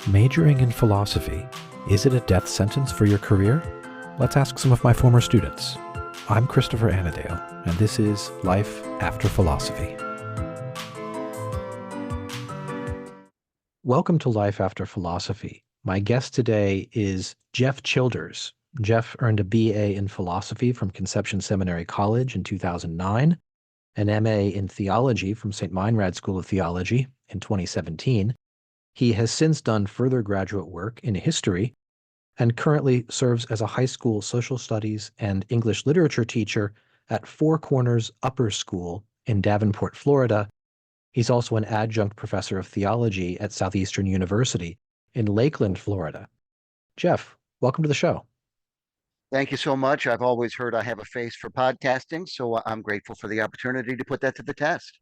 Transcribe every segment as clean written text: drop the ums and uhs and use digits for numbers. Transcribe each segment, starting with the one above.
Majoring in philosophy, is it a death sentence for your career? Let's ask some of my former students. I'm Christopher Anadale, and this is Life After Philosophy. Welcome to Life After Philosophy. My guest today is Jeff Childers. Jeff earned a BA in philosophy from Conception Seminary College in 2009, an MA in theology from St. Meinrad School of Theology in 2017. He has since done further graduate work in history and currently serves as a high school social studies and English literature teacher at Four Corners Upper School in Davenport, Florida. He's also an adjunct professor of theology at Southeastern University in Lakeland, Florida. Jeff, welcome to the show. Thank you so much. I've always heard I have a face for podcasting, so I'm grateful for the opportunity to put that to the test.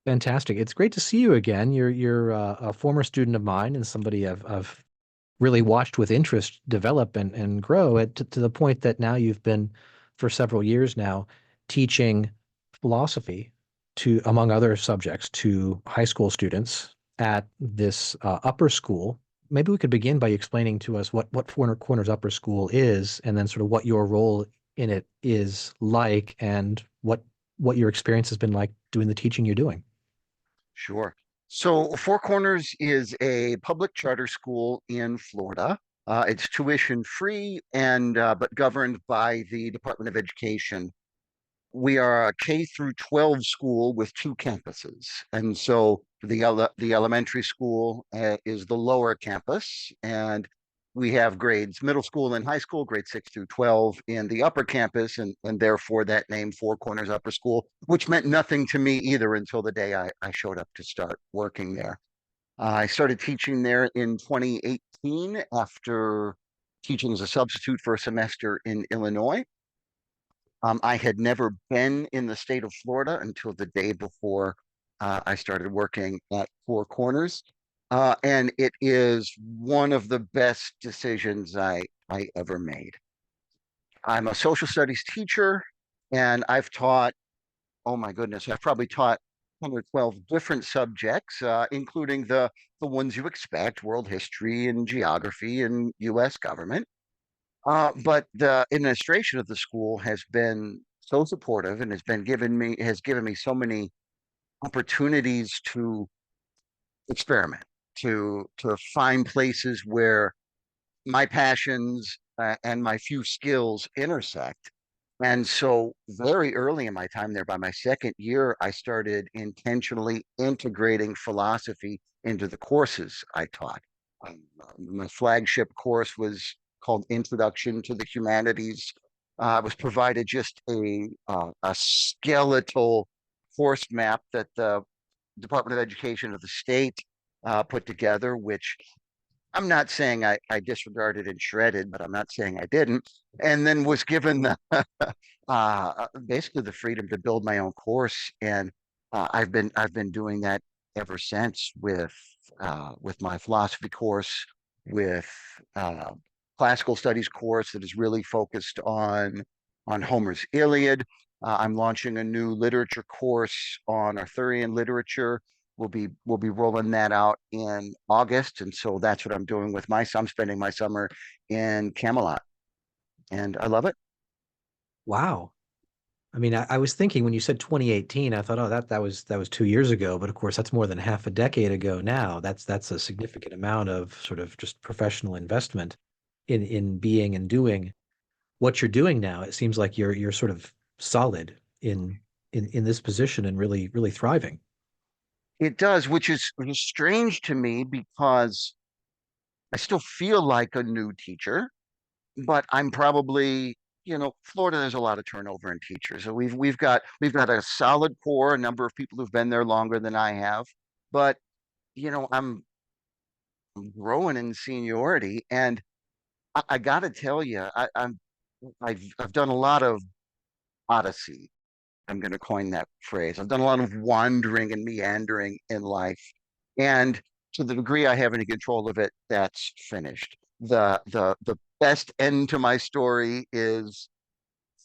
Fantastic. It's great to see you again. You're a former student of mine and somebody I've really watched with interest develop and grow to the point that now you've been for several years now teaching philosophy to, among other subjects, to high school students at this upper school. Maybe we could begin by explaining to us what Four Corners Upper School is, and then sort of what your role in it is like, and what your experience has been like doing the teaching you're doing. Sure. So Four Corners is a public charter school in Florida. It's tuition free and but governed by the Department of Education. We are a K through 12 school with two campuses, and so the elementary school is the lower campus, and we have grades middle school and high school, grades 6 through 12 in the upper campus, and therefore that name Four Corners Upper School, which meant nothing to me either until the day I showed up to start working there. I started teaching there in 2018 after teaching as a substitute for a semester in Illinois. I had never been in the state of Florida until the day before I started working at Four Corners. And it is one of the best decisions I ever made. I'm a social studies teacher, and I've taught, oh my goodness, I've probably taught 10 or 12 different subjects, including the ones you expect, world history and geography and US government. But the administration of the school has been so supportive and has given me so many opportunities to experiment, to find places where my passions and my few skills intersect. And so very early in my time there, by my second year, I started intentionally integrating philosophy into the courses I taught. My flagship course was called Introduction to the Humanities. I was provided just a skeletal course map that the Department of Education of the state put together, which I'm not saying I disregarded and shredded, but I'm not saying I didn't. And then was given basically the freedom to build my own course, and I've been doing that ever since with my philosophy course, with classical studies course that is really focused on Homer's Iliad. I'm launching a new literature course on Arthurian literature. We'll be rolling that out in August, and so that's what I'm doing with I'm spending my summer in Camelot, and I love it. Wow. I mean, I was thinking when you said 2018, I thought, oh, that was 2 years ago. But of course, that's more than half a decade ago now. That's a significant amount of sort of just professional investment in being and doing what you're doing now. It seems like you're sort of solid in this position and really thriving. It does, which is strange to me because I still feel like a new teacher, but I'm probably, Florida, there's a lot of turnover in teachers. So we've got a solid core, a number of people who've been there longer than I have, but I'm growing in seniority, and I got to tell you, I've done a lot of odyssey. I'm going to coin that phrase. I've done a lot of wandering and meandering in life, and to the degree I have any control of it, that's finished. The best end to my story is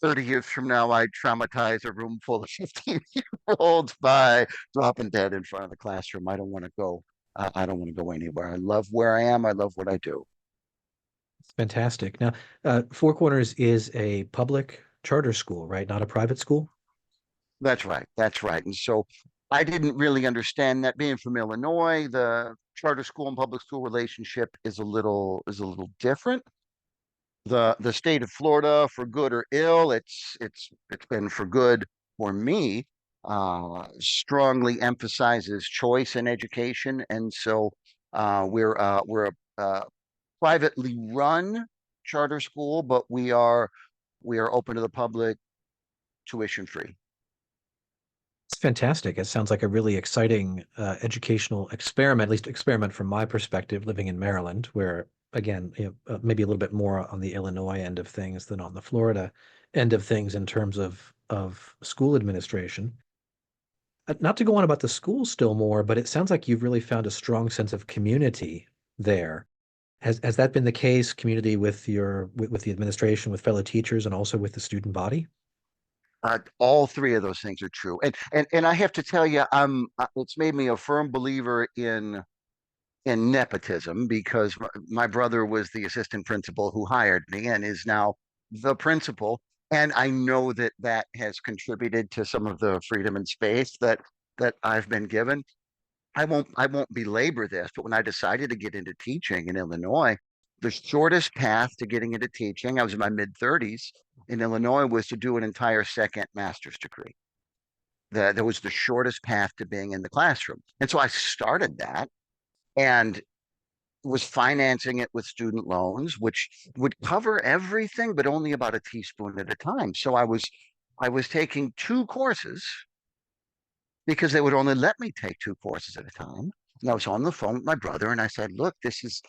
30 years from now, I traumatize a room full of 15-year-olds by dropping dead in front of the classroom. I don't want to go I don't want to go anywhere. I love where I am. I love what I do. It's fantastic. Now, Four Corners is a public charter school, right? Not a private school? That's right. That's right. And so I didn't really understand that. Being from Illinois, the charter school and public school relationship is a little different. The state of Florida, for good or ill, it's been for good for me. Strongly emphasizes choice in education, and so we're a privately run charter school, but we are open to the public, tuition free. It's fantastic. It sounds like a really exciting educational experiment, at least experiment from my perspective, living in Maryland, where, again, maybe a little bit more on the Illinois end of things than on the Florida end of things in terms of school administration. Not to go on about the school still more, but it sounds like you've really found a strong sense of community there. Has that been the case, community with with the administration, with fellow teachers, and also with the student body? All three of those things are true, and I have to tell you, it's made me a firm believer in nepotism because my brother was the assistant principal who hired me and is now the principal. And I know that that has contributed to some of the freedom and space that I've been given. I won't belabor this, but when I decided to get into teaching in Illinois, the shortest path to getting into teaching, I was in my mid 30s in Illinois, was to do an entire second master's degree. That was the shortest path to being in the classroom. And so I started that and was financing it with student loans, which would cover everything, but only about a teaspoon at a time. So I was taking two courses because they would only let me take two courses at a time. And I was on the phone with my brother, and I said, "Look, this is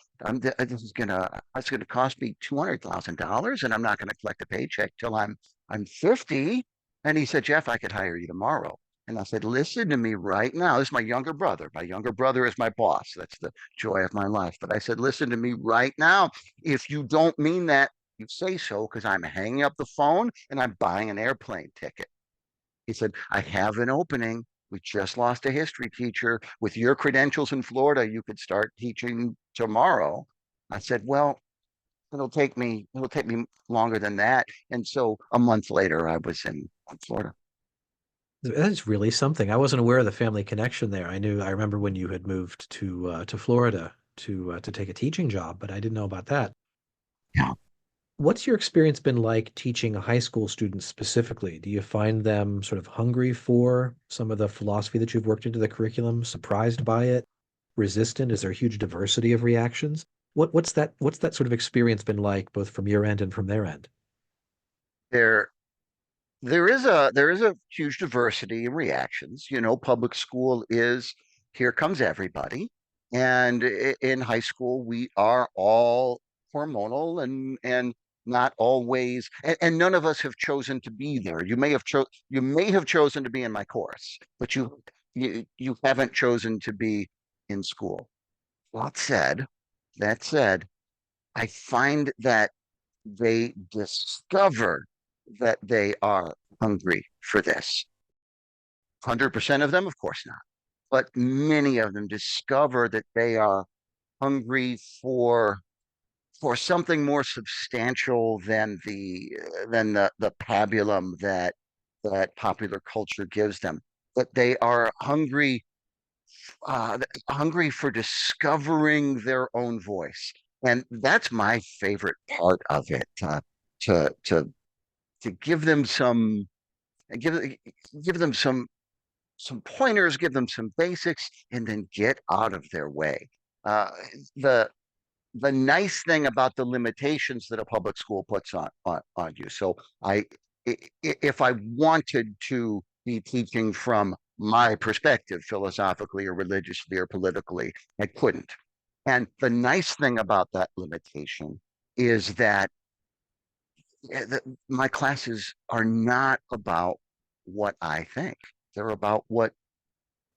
gonna cost me $200,000, and I'm not gonna collect a paycheck till I'm 50." And he said, "Jeff, I could hire you tomorrow." And I said, "Listen to me right now. This is my younger brother. My younger brother is my boss. That's the joy of my life." But I said, "Listen to me right now. If you don't mean that, you say so, because I'm hanging up the phone and I'm buying an airplane ticket." He said, "I have an opening. We just lost a history teacher. With your credentials in Florida, you could start teaching tomorrow." I said, "Well, it'll take me longer than that." And so a month later, I was in Florida. That's really something. I wasn't aware of the family connection there. I remember when you had moved to Florida to take a teaching job, but I didn't know about that. Yeah. What's your experience been like teaching high school students specifically? Do you find them sort of hungry for some of the philosophy that you've worked into the curriculum, surprised by it, resistant? Is there a huge diversity of reactions? What's that sort of experience been like, both from your end and from their end? There there is a huge diversity in reactions. Public school is here comes everybody. And in high school, we are all hormonal and not always, and none of us have chosen to be there. You may have chosen to be in my course, but you haven't chosen to be in school. That said, that said, I find that they discover that they are hungry for this. 100% of them, of course not, but many of them discover that they are hungry for something more substantial than the pabulum that popular culture gives them. That they are hungry for discovering their own voice, and that's my favorite part of it. To give them give give them some pointers, give them some basics, and then get out of their way. Uh, the the nice thing about the limitations that a public school puts on you. So if I wanted to be teaching from my perspective, philosophically or religiously or politically, I couldn't. And the nice thing about that limitation is that my classes are not about what I think. They're about what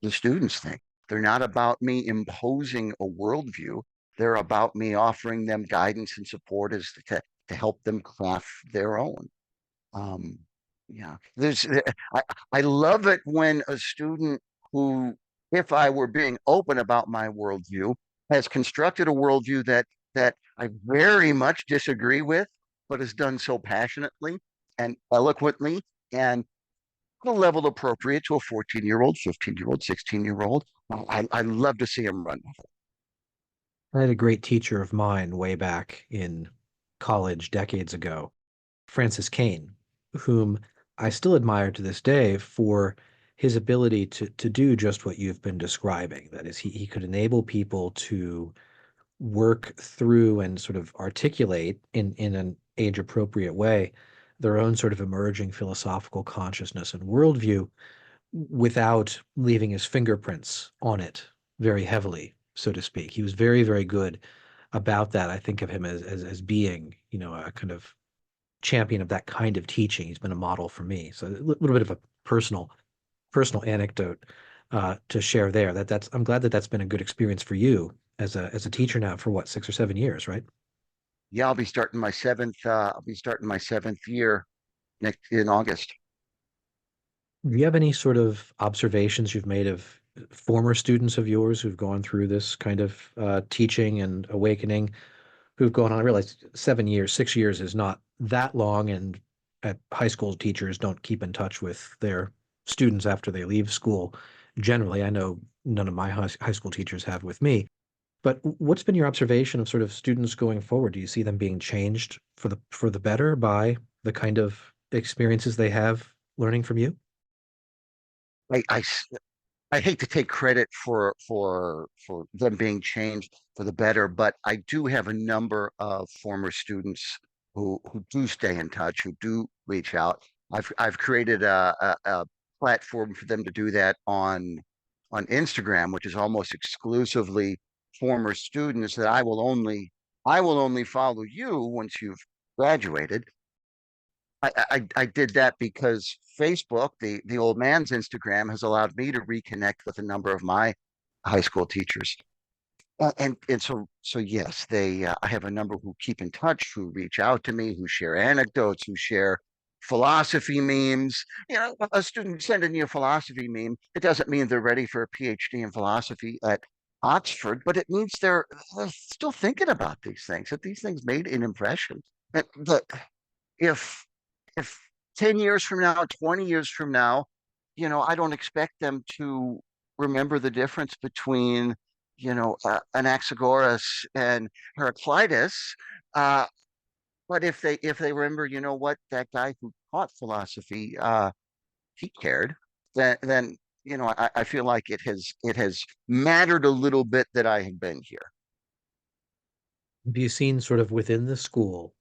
the students think. They're not about me imposing a worldview. They're about me offering them guidance and support to help them craft their own. Yeah, I love it when a student who if I were being open about my worldview, has constructed a worldview that I very much disagree with, but has done so passionately and eloquently and at a level appropriate to a 14-year-old, 15-year-old, 16-year-old. I love to see him run. I had a great teacher of mine way back in college decades ago, Francis Kane, whom I still admire to this day for his ability to do just what you've been describing. That is, he could enable people to work through and sort of articulate in an age appropriate way their own sort of emerging philosophical consciousness and worldview without leaving his fingerprints on it very heavily, so to speak. He was very, very good about that. I think of him as being, a kind of champion of that kind of teaching. He's been a model for me. So a little bit of a personal anecdote to share there. I'm glad that that's been a good experience for you as a teacher now for what, 6 or 7 years, right? Yeah, I'll be starting my seventh. I'll be starting my seventh year next in August. Do you have any sort of observations you've made of former students of yours who've gone through this kind of teaching and awakening, who've gone on? I realize 7 years, 6 years is not that long, and high school teachers don't keep in touch with their students after they leave school. Generally, I know none of my high school teachers have with me. But what's been your observation of sort of students going forward? Do you see them being changed for the better by the kind of experiences they have learning from you? I, I I hate to take credit for them being changed for the better, but I do have a number of former students who do stay in touch, who do reach out. I've created a platform for them to do that on Instagram, which is almost exclusively former students that I will only follow you once you've graduated. I did that because Facebook, the old man's Instagram, has allowed me to reconnect with a number of my high school teachers. And so yes, they I have a number who keep in touch, who reach out to me, who share anecdotes, who share philosophy memes. A student sending you a philosophy meme, it doesn't mean they're ready for a PhD in philosophy at Oxford, but it means they're still thinking about these things, that these things made an impression. But if if 10 years from now, 20 years from now, I don't expect them to remember the difference between, Anaxagoras and Heraclitus. Uh, but if they remember, what, that guy who taught philosophy, he cared, then I feel like it has mattered a little bit that I have been here. Have you seen sort of within the school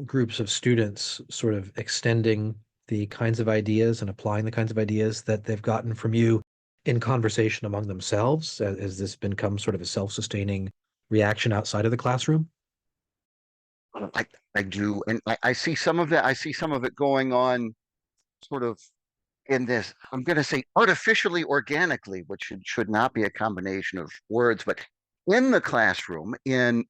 groups of students sort of extending the kinds of ideas and applying the kinds of ideas that they've gotten from you in conversation among themselves? Has this become sort of a self-sustaining reaction outside of the classroom? I I do, and I see some of that. I see some of it going on sort of in this, I'm going to say artificially organically, which should not be a combination of words, but in the classroom, in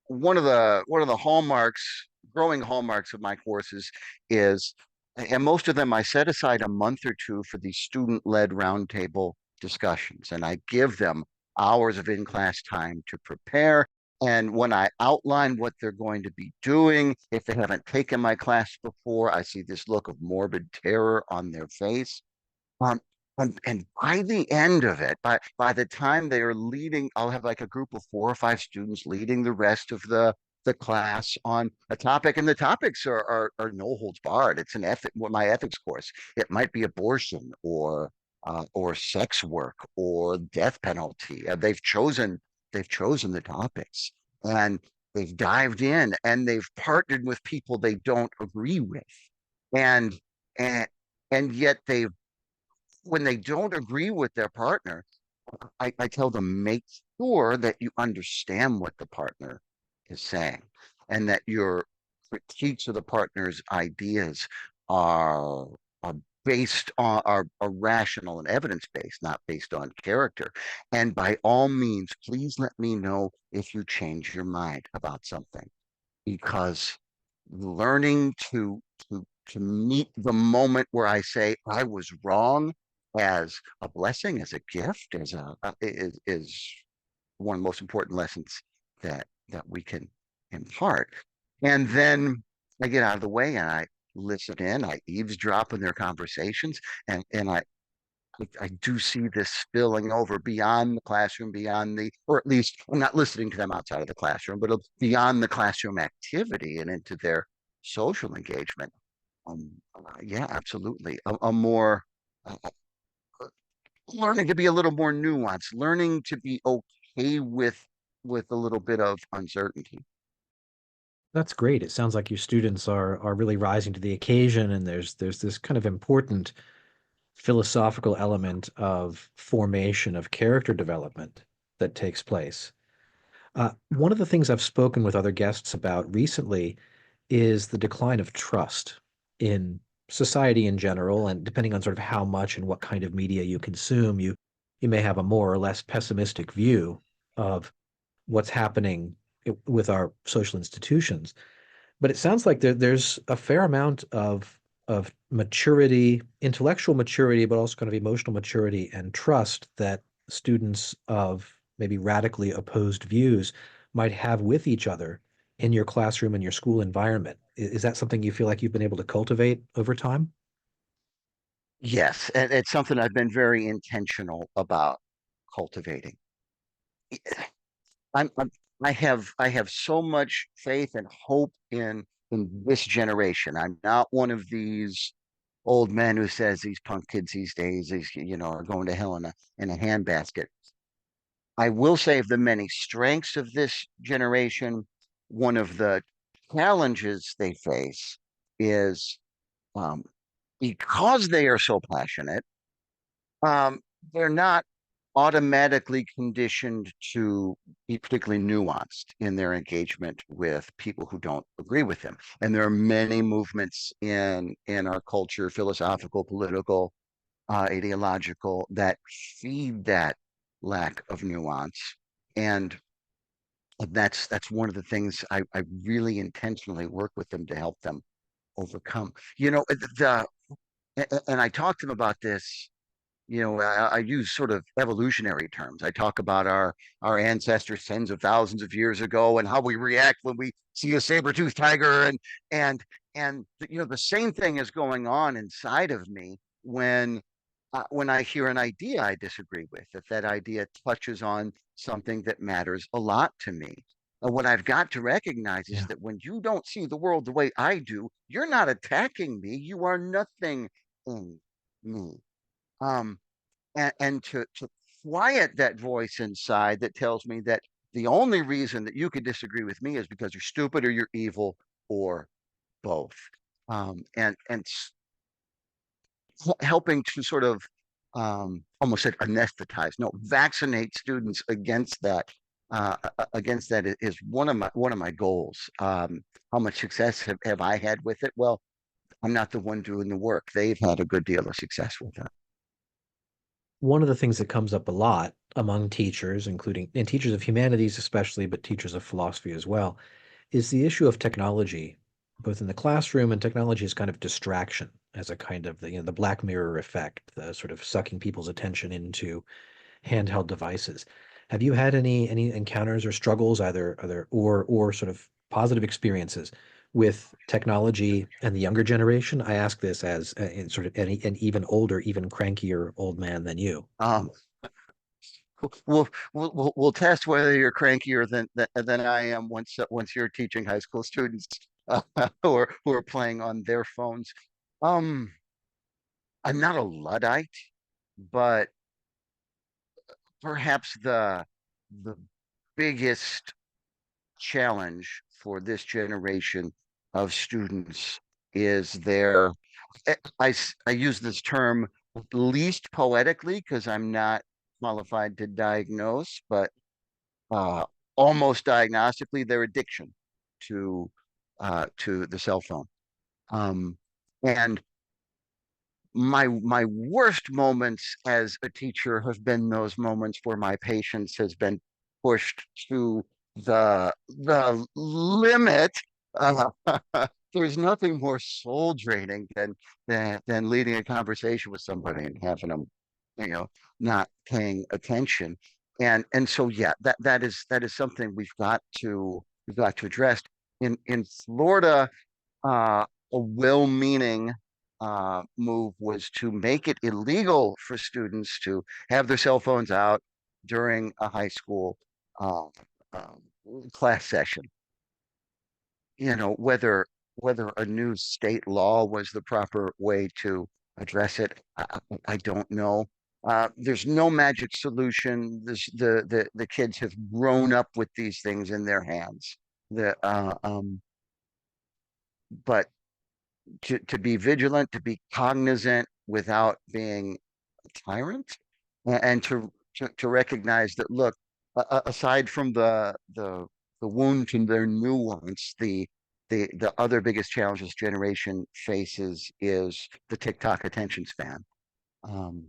one of the hallmarks, growing hallmarks of my courses is, and most of them I set aside a month or two for these student-led roundtable discussions, and I give them hours of in-class time to prepare. And when I outline what they're going to be doing, if they haven't taken my class before, I see this look of morbid terror on their face. Um, and by the end of it, by the time they are leading, I'll have like a group of 4 or 5 students leading the rest of the class on a topic, and the topics are no holds barred. It's my ethics course. It might be abortion or sex work or death penalty. They've chosen the topics, and they've dived in, and they've partnered with people they don't agree with, and and and yet they've when they don't agree with their partner, I tell them, make sure that you understand what the partner is saying, and that your critiques of the partner's ideas are are based on are rational and evidence based, not based on character. And by all means, please let me know if you change your mind about something, because learning to meet the moment where I say I was wrong as a blessing, as a gift, is one of the most important lessons that we can impart. And then I get out of the way and I listen in, I eavesdrop in their conversations, and I do see this spilling over beyond the classroom, beyond the, or at least I'm not listening to them outside of the classroom, but beyond the classroom activity and into their social engagement. Yeah, absolutely. A more learning to be a little more nuanced, learning to be okay with a little bit of uncertainty. That's great. It sounds like your students are really rising to the occasion, and there's this kind of important philosophical element of formation of character development that takes place. One of the things I've spoken with other guests about recently is the decline of trust in society in general, and depending on sort of how much and what kind of media you consume, you may have a more or less pessimistic view of what's happening with our social institutions. But it sounds like there's a fair amount of maturity, intellectual maturity, but also kind of emotional maturity and trust that students of maybe radically opposed views might have with each other in your classroom and your school environment. Is that something you feel like you've been able to cultivate over time? Yes, and it's something I've been very intentional about cultivating. I'm I have so much faith and hope in this generation. I'm not one of these old men who says these punk kids these days are going to hell in a handbasket. I will say of the many strengths of this generation, one of the challenges they face is um, because they are so passionate, um, they're not automatically conditioned to be particularly nuanced in their engagement with people who don't agree with them. And there are many movements in our culture, philosophical, political, ideological, that feed that lack of nuance. And that's one of the things I really intentionally work with them to help them overcome. And I talked to them about this. I use sort of evolutionary terms. I talk about our ancestors tens of thousands of years ago and how we react when we see a saber-toothed tiger, and the same thing is going on inside of me when I hear an idea I disagree with, if that idea touches on something that matters a lot to me. And what I've got to recognize is Yeah. that when you don't see the world the way I do, you're not attacking me. You are nothing in me. Um, and to quiet that voice inside that tells me that the only reason that you could disagree with me is because you're stupid or you're evil or both. And helping to sort of almost said anesthetize, no, vaccinate students against that is one of my goals. How much success have I had with it? Well, I'm not the one doing the work. They've had a good deal of success with it. One of the things that comes up a lot among teachers, including and teachers of humanities especially, but teachers of philosophy as well, is the issue of technology, both in the classroom and technology as kind of distraction, as a kind of the Black Mirror effect, the sort of sucking people's attention into handheld devices. Have you had any encounters or struggles, either or sort of positive experiences with technology and the younger generation? I ask this as in sort of an even older, even crankier old man than you. Um, we'll test whether you're crankier than I am once you're teaching high school students who are playing on their phones. Um, I'm not a Luddite, but perhaps the biggest challenge for this generation of students is I use this term least poetically because I'm not qualified to diagnose, but uh, almost diagnostically, their addiction to to the cell phone. Um, and my worst moments as a teacher have been those moments where my patience has been pushed to the limit. Uh, there's nothing more soul draining than leading a conversation with somebody and having them you know, not paying attention. And so yeah, that is something we've got to address. In Florida, a well-meaning move was to make it illegal for students to have their cell phones out during a high school uh, um, class session. Whether a new state law was the proper way to address it, I don't know. There's no magic solution. The kids have grown up with these things in their hands. The but to be vigilant, to be cognizant without being a tyrant, and to recognize that, look, aside from the wound and their nuance, the other biggest challenge this generation faces is the TikTok attention span. Um,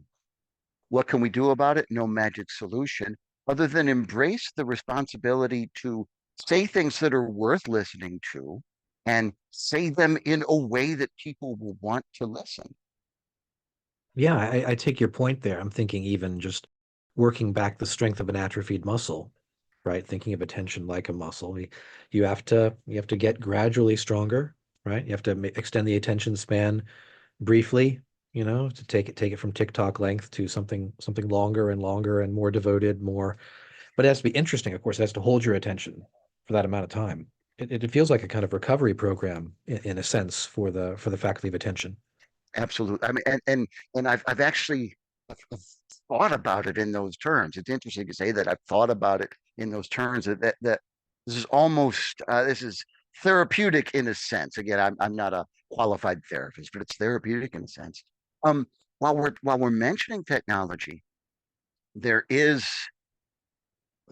what can we do about it? No magic solution other than embrace the responsibility to say things that are worth listening to and say them in a way that people will want to listen. Yeah, I take your point there. I'm thinking even just working back the strength of an atrophied muscle, right? Thinking of attention like a muscle. You have to get gradually stronger, right? You have to extend the attention span briefly, to take it from TikTok length to something longer and longer and more devoted, more. But it has to be interesting, of course. It has to hold your attention for that amount of time. It feels like a kind of recovery program in a sense for the faculty of attention. Absolutely. I mean, and I've actually I've thought about it in those terms. It's interesting to say that I've thought about it in those terms. That this is therapeutic in a sense. Again, I'm not a qualified therapist, but it's therapeutic in a sense. Um, while we're mentioning technology, there is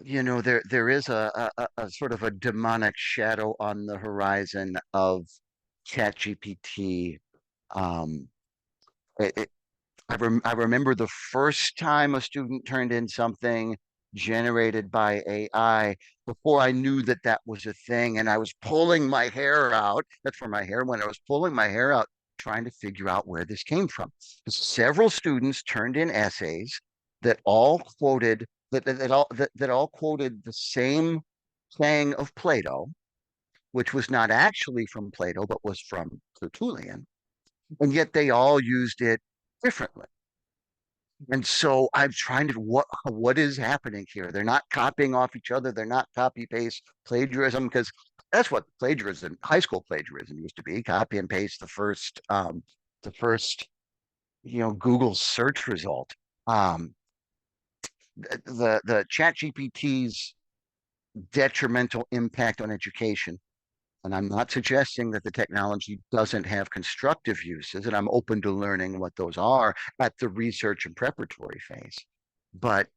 there is a sort of a demonic shadow on the horizon of ChatGPT. Um, it, I remember the first time a student turned in something generated by AI before I knew that that was a thing. And I was pulling my hair out. That's where my hair went. I was pulling my hair out, trying to figure out where this came from. Several students turned in essays that all quoted that all quoted the same saying of Plato, which was not actually from Plato, but was from Tertullian. And yet they all used it differently. And so I'm trying to what is happening here? They're not copying off each other. They're not copy paste plagiarism, because that's what plagiarism, high school plagiarism used to be. Copy and paste the first Google search result. Um, the Chat GPT's detrimental impact on education. And I'm not suggesting that the technology doesn't have constructive uses, and I'm open to learning what those are at the research and preparatory phase. But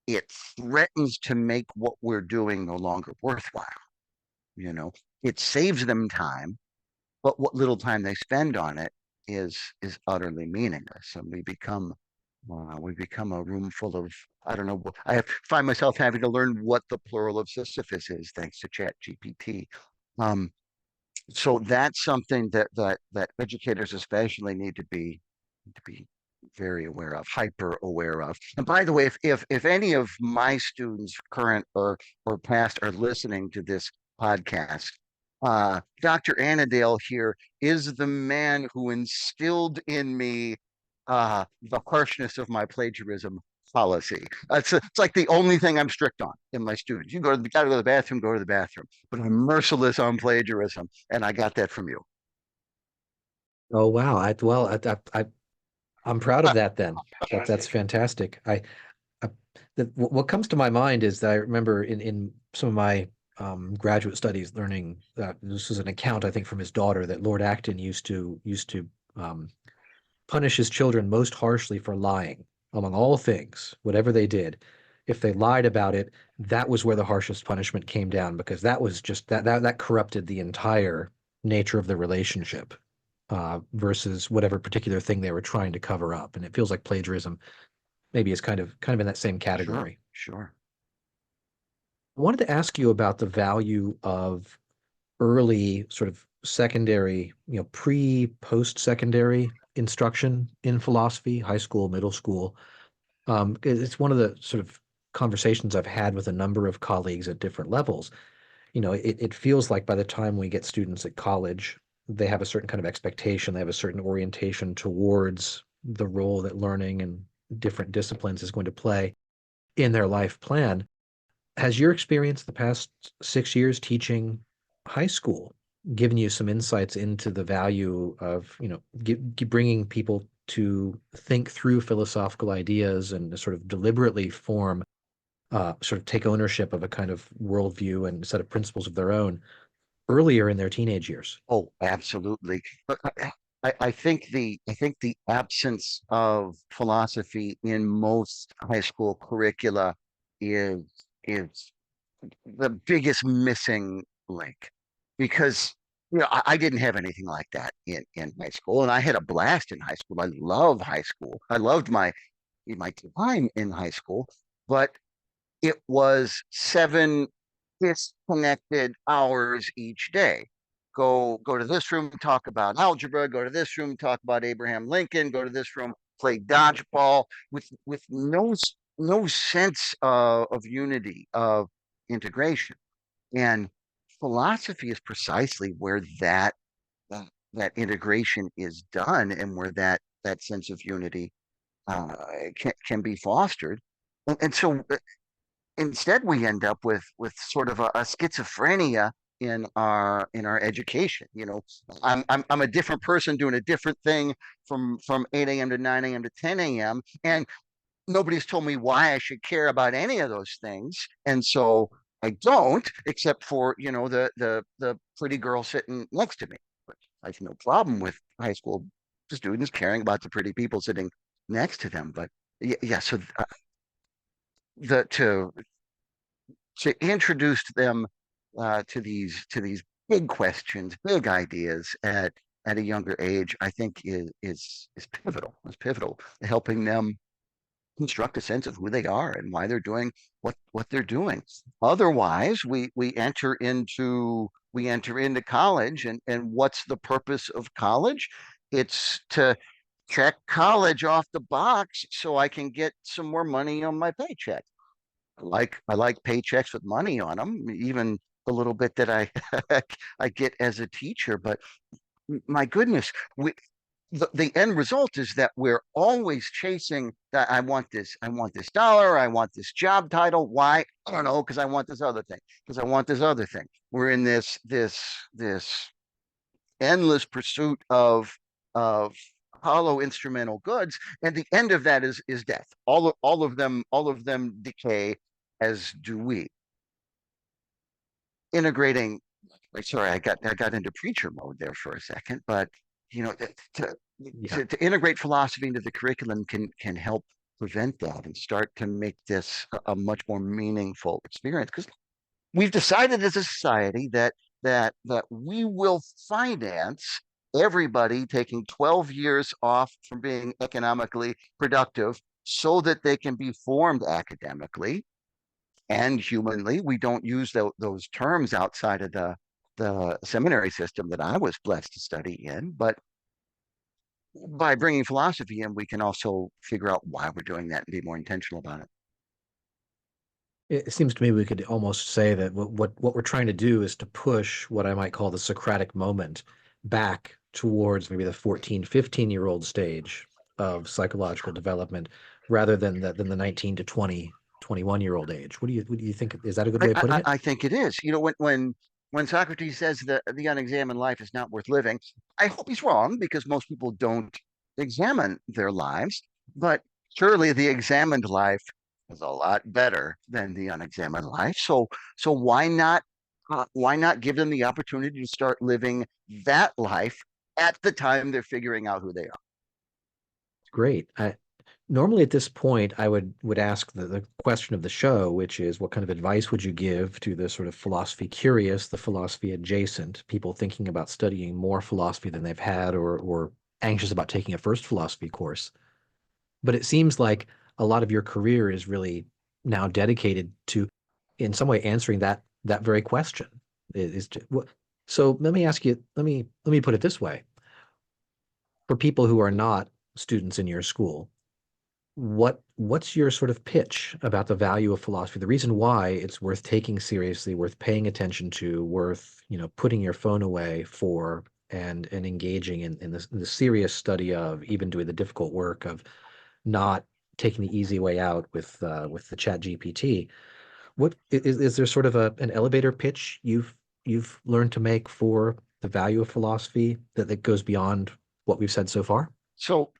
it threatens to make what we're doing no longer worthwhile. You know, it saves them time, but what little time they spend on it is utterly meaningless, and we become a room full of, I don't know. Find myself having to learn what the plural of Sisyphus is thanks to Chat GPT. Um, so that's something that educators especially need to be very aware of, hyper aware of. And by the way, if any of my students, current or past, are listening to this podcast, Dr. Anadale here is the man who instilled in me the harshness of my plagiarism policy. It's like the only thing I'm strict on in my students. You gotta go to the bathroom, go to the bathroom. But I'm merciless on plagiarism, and I got that from you. Oh wow. I'm proud of that then. That's fantastic. I what comes to my mind is that I remember in some of my graduate studies learning that this is an account I think from his daughter that Lord Acton used to um, punish his children most harshly for lying among all things, whatever they did. If they lied about it, that was where the harshest punishment came down because that was just that corrupted the entire nature of the relationship versus whatever particular thing they were trying to cover up. And it feels like plagiarism maybe is kind of in that same Sure, category. sure. I wanted to ask you about the value of early sort of secondary, pre, post-secondary instruction in philosophy, high school, middle school. It's one of the sort of conversations I've had with a number of colleagues at different levels. It feels like by the time we get students at college, they have a certain kind of expectation, they have a certain orientation towards the role that learning and different disciplines is going to play in their life plan. Has your experience the past 6 years teaching high school given you some insights into the value of, bringing people to think through philosophical ideas and to sort of deliberately form, sort of take ownership of a kind of worldview and set of principles of their own earlier in their teenage years? Oh, absolutely. But I think the absence of philosophy in most high school curricula is is the biggest missing link, because I didn't have anything like that in high school, and I had a blast in high school. I love high school. I loved my time in high school, but it was 7 disconnected hours each day. Go to this room, talk about algebra. Go to this room, talk about Abraham Lincoln. Go to this room, play dodgeball with no sense of unity, of integration. And philosophy is precisely where that, that integration is done, and where that sense of unity uh, can be fostered. And so instead we end up with sort of a schizophrenia in our education. I'm a different person doing a different thing from 8 a.m. to 9 a.m. to 10 a.m. and nobody's told me why I should care about any of those things. And so I don't, except for the pretty girl sitting next to me. But I have no problem with high school students caring about the pretty people sitting next to them. But yeah, so the to introduce them to these big questions, big ideas at a younger age, I think is pivotal. Is pivotal, helping them construct a sense of who they are and why they're doing what they're doing. Otherwise, we enter into college, and what's the purpose of college? It's to check college off the box so I can get some more money on my paycheck. I like paychecks with money on them, even the little bit that I I get as a teacher. But my goodness, the end result is that we're always chasing that. I want this dollar, I want this job title. Why? I don't know, because I want this other thing, because I want this other thing. We're in this endless pursuit of hollow instrumental goods, and the end of that is death. All of them decay, as do we. Integrating, sorry, I got into preacher mode there for a second, but to Yeah. to integrate philosophy into the curriculum can help prevent that and start to make this a much more meaningful experience. Because we've decided as a society that we will finance everybody taking 12 years off from being economically productive so that they can be formed academically and humanly. We don't use those terms outside of the seminary system that I was blessed to study in, but by bringing philosophy in, we can also figure out why we're doing that and be more intentional about it. It seems to me we could almost say that what we're trying to do is to push what I might call the Socratic moment back towards maybe the 14, 15-year-old stage of psychological development rather than the 19 to 20, 21-year-old age. What do you think? Is that a good I, way of putting I, it? I think it is. When Socrates says that the unexamined life is not worth living, I hope he's wrong, because most people don't examine their lives. But surely the examined life is a lot better than the unexamined life. So why not give them the opportunity to start living that life at the time they're figuring out who they are? Great. Normally at this point, I would ask the question of the show, which is what kind of advice would you give to the sort of philosophy curious, the philosophy adjacent, people thinking about studying more philosophy than they've had or anxious about taking a first philosophy course. But it seems like a lot of your career is really now dedicated to, in some way, answering that very question. So let me ask you, let me put it this way. For people who are not students in your school, what's your sort of pitch about the value of philosophy? The reason why it's worth taking seriously, worth paying attention to, worth, putting your phone away for and engaging in the serious study of, even doing the difficult work of not taking the easy way out with the chat GPT. What is there sort of an elevator pitch you've learned to make for the value of philosophy that goes beyond what we've said so far? So,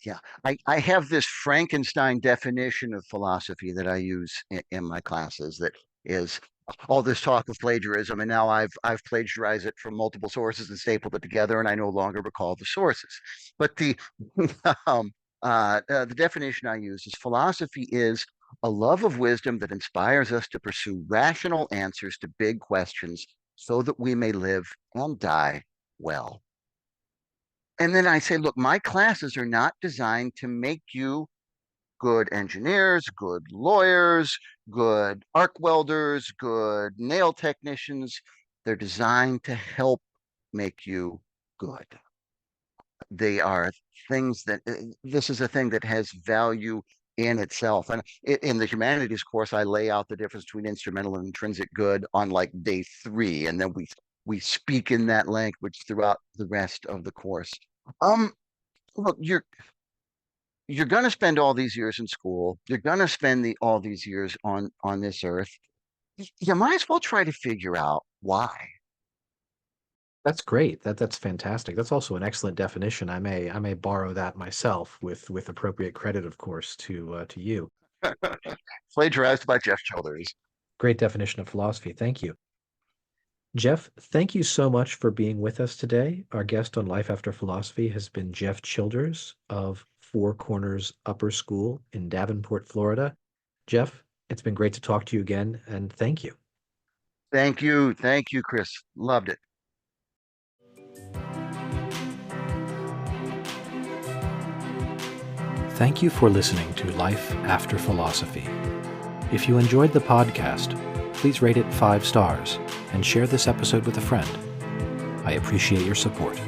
yeah, I have this Frankenstein definition of philosophy that I use in my classes that is all this talk of plagiarism, and now I've plagiarized it from multiple sources and stapled it together, and I no longer recall the sources. But the the definition I use is philosophy is a love of wisdom that inspires us to pursue rational answers to big questions so that we may live and die well. And then I say, look, my classes are not designed to make you good engineers, good lawyers, good arc welders, good nail technicians. They're designed to help make you good. They are things that this is a thing that has value in itself. And in the humanities course, I lay out the difference between instrumental and intrinsic good on like day 3, and then we speak in that language throughout the rest of the course. Um, Look, you're going to spend all these years in school. You're going to spend all these years on this earth. You might as well try to figure out why. That's great. That's fantastic. That's also an excellent definition. I may borrow that myself with appropriate credit, of course, to you. Plagiarized by Jeff Childers. Great definition of philosophy. Thank you. Jeff, thank you so much for being with us today. Our guest on Life After Philosophy has been Jeff Childers of Four Corners Upper School in Davenport, Florida. Jeff, it's been great to talk to you again, and thank you. Thank you. Thank you, Chris. Loved it. Thank you for listening to Life After Philosophy. If you enjoyed the podcast, please rate it 5 stars and share this episode with a friend. I appreciate your support.